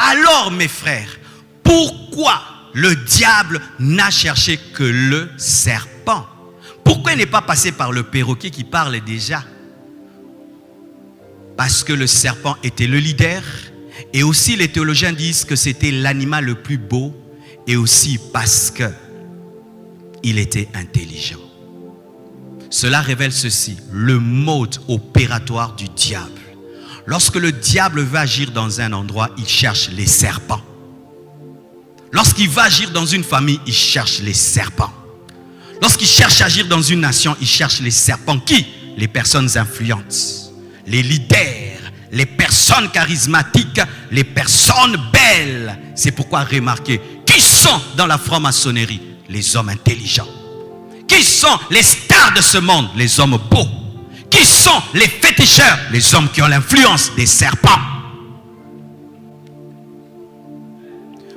Alors mes frères, pourquoi le diable n'a cherché que le serpent? Pourquoi il n'est pas passé par le perroquet qui parle déjà? Parce que le serpent était le leader. Et aussi les théologiens disent que c'était l'animal le plus beau. Et aussi parce que il était intelligent. Cela révèle ceci, le mode opératoire du diable. Lorsque le diable veut agir dans un endroit, il cherche les serpents. Lorsqu'il va agir dans une famille, il cherche les serpents. Lorsqu'il cherche à agir dans une nation, il cherche les serpents. Qui? Les personnes influentes, les leaders, les personnes charismatiques, les personnes belles. C'est pourquoi remarquez, qui sont dans la franc-maçonnerie? Les hommes intelligents. Qui sont les stars de ce monde? Les hommes beaux. Qui sont les féticheurs? Les hommes qui ont l'influence des serpents.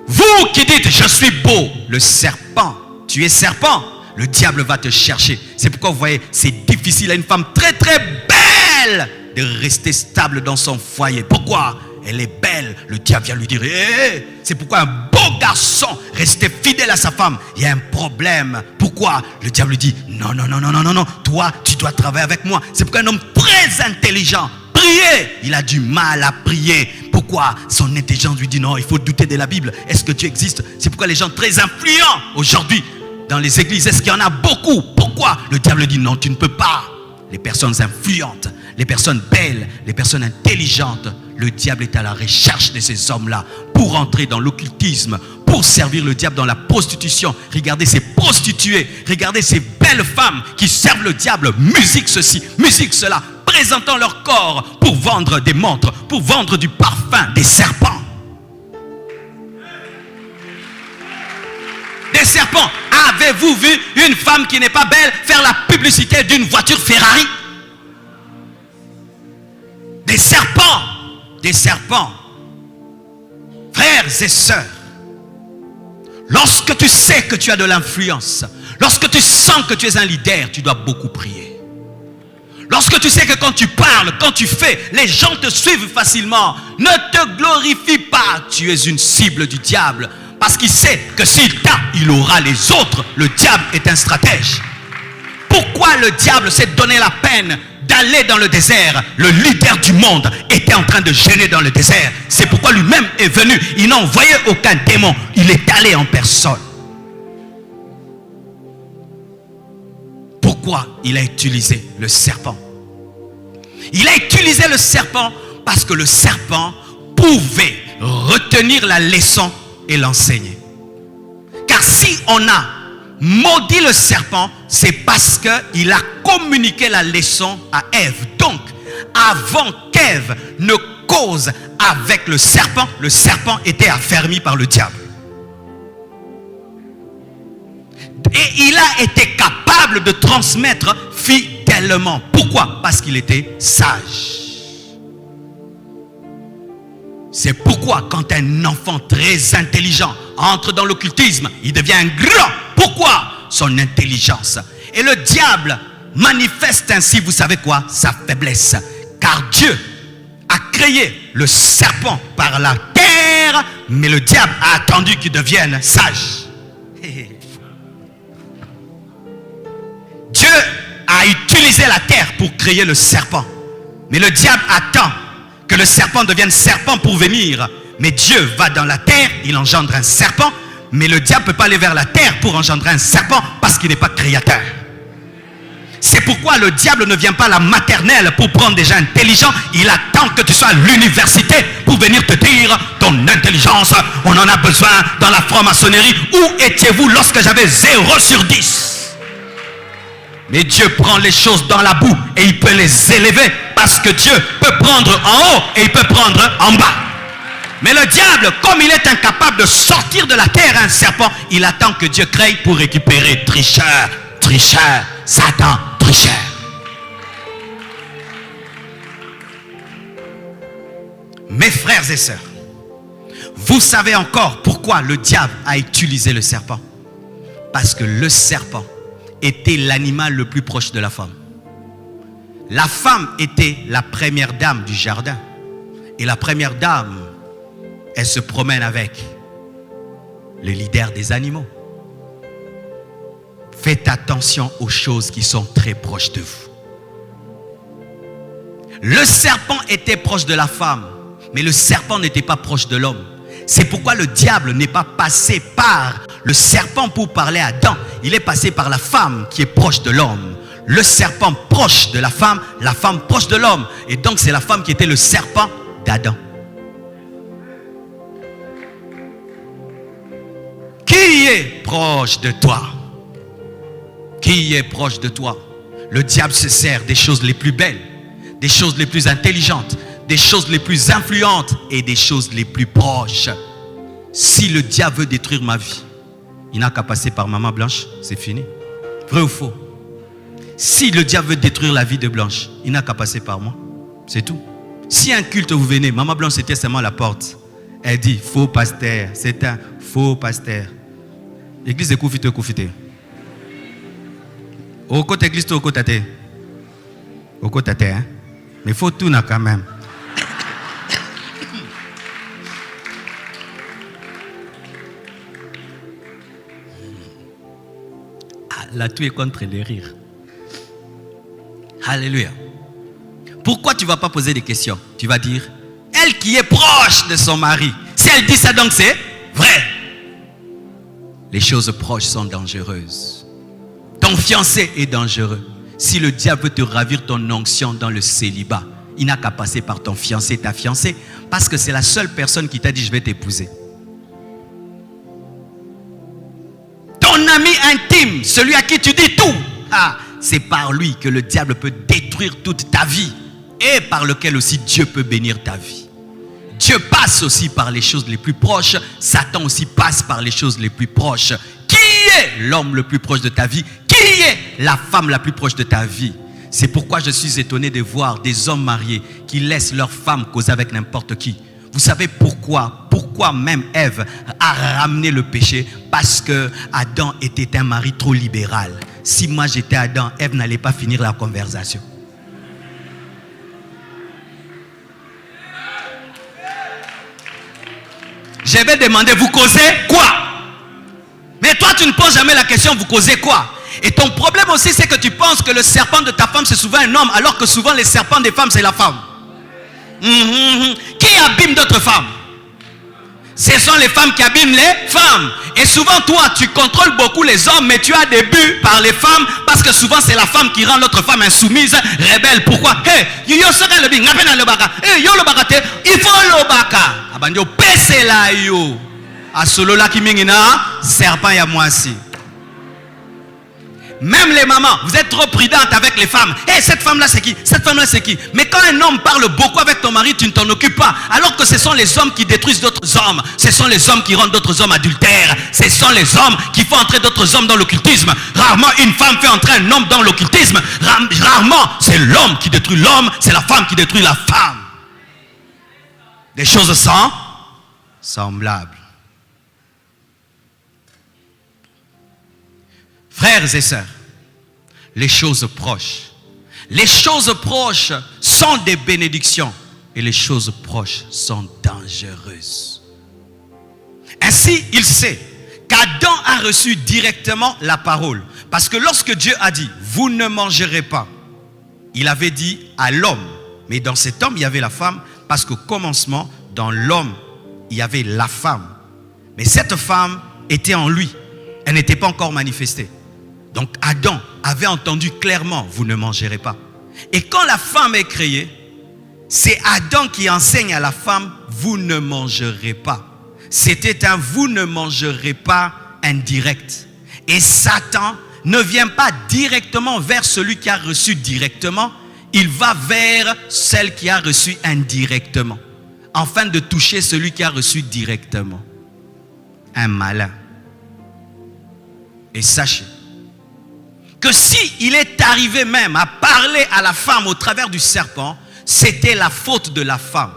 Vous qui dites je suis beau, le serpent, tu es serpent, le diable va te chercher. C'est pourquoi vous voyez, c'est difficile à une femme très très belle de rester stable dans son foyer. Pourquoi? Elle est belle, le diable vient lui dire hey! C'est pourquoi un beau garçon rester fidèle à sa femme, il y a un problème. Pourquoi? Le diable lui dit non, non, non, non, non, non, non, toi tu dois travailler avec moi. C'est pourquoi un homme très intelligent, prier, il a du mal à prier. Pourquoi? Son intelligence lui dit non, il faut douter de la Bible. Est-ce que Dieu existe? C'est pourquoi les gens très influents aujourd'hui dans les églises, est-ce qu'il y en a beaucoup? Pourquoi? Le diable dit non, tu ne peux pas. Les personnes influentes, les personnes belles, les personnes intelligentes, le diable est à la recherche de ces hommes-là pour entrer dans l'occultisme, pour servir le diable dans la prostitution. Regardez ces prostituées, regardez ces belles femmes qui servent le diable, musique ceci, musique cela, présentant leur corps pour vendre des montres, pour vendre du parfum, des serpents. Des serpents. Avez-vous vu une femme qui n'est pas belle faire la publicité d'une voiture Ferrari? Des serpents. Des serpents. Frères et sœurs, lorsque tu sais que tu as de l'influence, lorsque tu sens que tu es un leader, tu dois beaucoup prier. Lorsque tu sais que quand tu parles, quand tu fais, les gens te suivent facilement, ne te glorifie pas. Tu es une cible du diable. Parce qu'il sait que s'il t'a, il aura les autres. Le diable est un stratège. Pourquoi le diable s'est donné la peine d'aller dans le désert? Le leader du monde était en train de jeûner dans le désert. C'est pourquoi lui-même est venu. Il n'a envoyé aucun démon. Il est allé en personne. Pourquoi il a utilisé le serpent? Il a utilisé le serpent parce que le serpent pouvait retenir la leçon et l'enseigner. Car si on a maudit le serpent, c'est parce qu'il a communiqué la leçon à Ève. Donc, avant qu'Ève ne cause avec le serpent était affermi par le diable. Et il a été capable de transmettre fidèlement. Pourquoi? Parce qu'il était sage. C'est pourquoi quand un enfant très intelligent entre dans l'occultisme, il devient un grand. Pourquoi? Son intelligence. Et le diable manifeste ainsi, vous savez quoi? Sa faiblesse. Car Dieu a créé le serpent par la terre, mais le diable a attendu qu'il devienne sage. Dieu a utilisé la terre pour créer le serpent. Mais le diable attend que le serpent devienne serpent pour venir. Mais Dieu va dans la terre, il engendre un serpent. Mais le diable ne peut pas aller vers la terre pour engendrer un serpent parce qu'il n'est pas créateur. C'est pourquoi le diable ne vient pas à la maternelle pour prendre des gens intelligents. Il attend que tu sois à l'université pour venir te dire ton intelligence. On en a besoin dans la franc-maçonnerie. Où étiez-vous lorsque j'avais 0 sur 10? Mais Dieu prend les choses dans la boue et il peut les élever parce que Dieu peut prendre en haut et il peut prendre en bas. Mais le diable, comme il est incapable de sortir de la terre un serpent, il attend que Dieu crée pour récupérer. Tricheur, tricheur, Satan, tricheur. Mes frères et sœurs, vous savez encore pourquoi le diable a utilisé le serpent? Parce que le serpent était l'animal le plus proche de la femme. La femme était la première dame du jardin. Et la première dame elle se promène avec le leader des animaux. Faites attention aux choses qui sont très proches de vous. Le serpent était proche de la femme, mais le serpent n'était pas proche de l'homme. C'est pourquoi le diable n'est pas passé par le serpent pour parler à Adam. Il est passé par la femme qui est proche de l'homme. Le serpent proche de la femme proche de l'homme. Et donc c'est la femme qui était le serpent d'Adam. Qui est proche de toi? Qui est proche de toi? Le diable se sert des choses les plus belles, des choses les plus intelligentes, des choses les plus influentes et des choses les plus proches. Si le diable veut détruire ma vie, il n'a qu'à passer par Maman Blanche, c'est fini. Vrai ou faux? Si le diable veut détruire la vie de Blanche, il n'a qu'à passer par moi, c'est tout. Si un culte vous venez, Maman Blanche c'était seulement à la porte. Elle dit, faux pasteur, c'est un faux pasteur. Église de Koufite, Koufite. Au côté église, au côté tate. Au côté tate, hein. Mais il faut tout quand même. Ah, là, tout est contre les rires. Alléluia. Pourquoi tu ne vas pas poser des questions? Tu vas dire, elle qui est proche de son mari, si elle dit ça, donc c'est vrai. Les choses proches sont dangereuses. Ton fiancé est dangereux. Si le diable veut te ravir ton onction dans le célibat, il n'a qu'à passer par ton fiancé, ta fiancée, parce que c'est la seule personne qui t'a dit je vais t'épouser. Ton ami intime, celui à qui tu dis tout, c'est par lui que le diable peut détruire toute ta vie et par lequel aussi Dieu peut bénir ta vie. Dieu passe aussi par les choses les plus proches, Satan aussi passe par les choses les plus proches. Qui est l'homme le plus proche de ta vie? Qui est la femme la plus proche de ta vie? C'est pourquoi je suis étonné de voir des hommes mariés qui laissent leur femme causer avec n'importe qui. Vous savez pourquoi? Pourquoi même Ève a ramené le péché? Parce que Adam était un mari trop libéral. Si moi j'étais Adam, Ève n'allait pas finir la conversation. Je vais demander, vous causez quoi? Mais toi tu ne poses jamais la question, vous causez quoi? Et ton problème aussi c'est que tu penses que le serpent de ta femme c'est souvent un homme, alors que souvent les serpents des femmes c'est la femme. Qui abîme d'autres femmes? Ce sont les femmes qui abîment les femmes. Et souvent toi tu contrôles beaucoup les hommes, mais tu as des buts par les femmes, parce que souvent c'est la femme qui rend l'autre femme insoumise, rebelle. Pourquoi? Il faut le baka. Abandio pese la yo. A solo la ki mingina serpent ya moisi. Même les mamans, vous êtes trop prudentes avec les femmes. Cette femme-là c'est qui? Cette femme-là c'est qui? Mais quand un homme parle beaucoup avec ton mari, tu ne t'en occupes pas. Alors que ce sont les hommes qui détruisent d'autres hommes. Ce sont les hommes qui rendent d'autres hommes adultères. Ce sont les hommes qui font entrer d'autres hommes dans l'occultisme. Rarement une femme fait entrer un homme dans l'occultisme. Rarement c'est l'homme qui détruit l'homme, c'est la femme qui détruit la femme. Des choses semblables. Frères et sœurs, les choses proches sont des bénédictions et les choses proches sont dangereuses. Ainsi, il sait qu'Adam a reçu directement la parole. Parce que lorsque Dieu a dit, vous ne mangerez pas, il avait dit à l'homme, mais dans cet homme, il y avait la femme, parce qu'au commencement, dans l'homme, il y avait la femme. Mais cette femme était en lui. Elle n'était pas encore manifestée. Donc Adam avait entendu clairement, vous ne mangerez pas. Et quand la femme est créée, c'est Adam qui enseigne à la femme, vous ne mangerez pas. C'était un vous ne mangerez pas indirect. Et Satan ne vient pas directement vers celui qui a reçu directement, il va vers celle qui a reçu indirectement, afin de toucher celui qui a reçu directement. Un malin. Et sachez que si il est arrivé même à parler à la femme au travers du serpent, c'était la faute de la femme.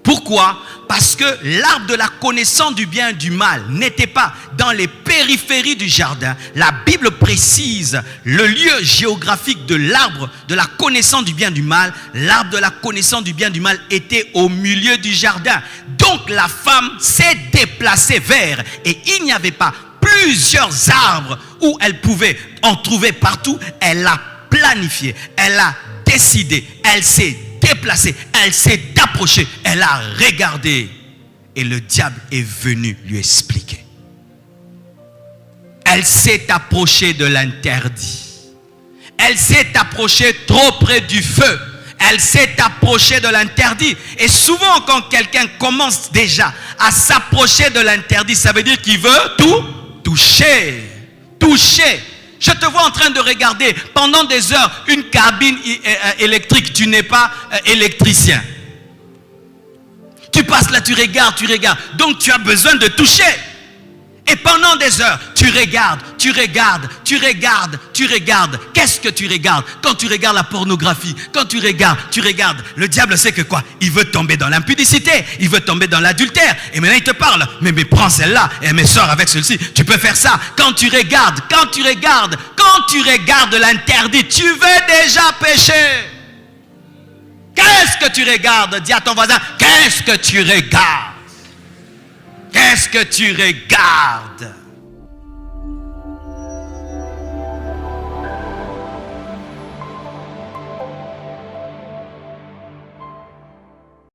Pourquoi? Parce que l'arbre de la connaissance du bien et du mal n'était pas dans les périphéries du jardin. La Bible précise le lieu géographique de l'arbre de la connaissance du bien et du mal. L'arbre de la connaissance du bien et du mal était au milieu du jardin. Donc la femme s'est déplacée vers, et il n'y avait pas plusieurs arbres où elle pouvait en trouver partout. Elle a planifié, elle a décidé, elle s'est déplacée, elle s'est approchée, elle a regardé, et le diable est venu lui expliquer. Elle s'est approchée de l'interdit. Elle s'est approchée trop près du feu. Elle s'est approchée de l'interdit. Et souvent, quand quelqu'un commence déjà à s'approcher de l'interdit, ça veut dire qu'il veut tout toucher. Toucher. Je te vois en train de regarder pendant des heures une cabine électrique. Tu n'es pas électricien. Tu passes là, tu regardes. Donc tu as besoin de toucher. Et pendant des heures, tu regardes. Qu'est-ce que tu regardes? Quand tu regardes la pornographie, quand tu regardes. Le diable sait que quoi? Il veut tomber dans l'impudicité, il veut tomber dans l'adultère. Et maintenant il te parle. Mais prends celle-là, et mais sors avec celle-ci. Tu peux faire ça. Quand tu regardes l'interdit, tu veux déjà pécher. Qu'est-ce que tu regardes? Dis à ton voisin, qu'est-ce que tu regardes? Qu'est-ce que tu regardes?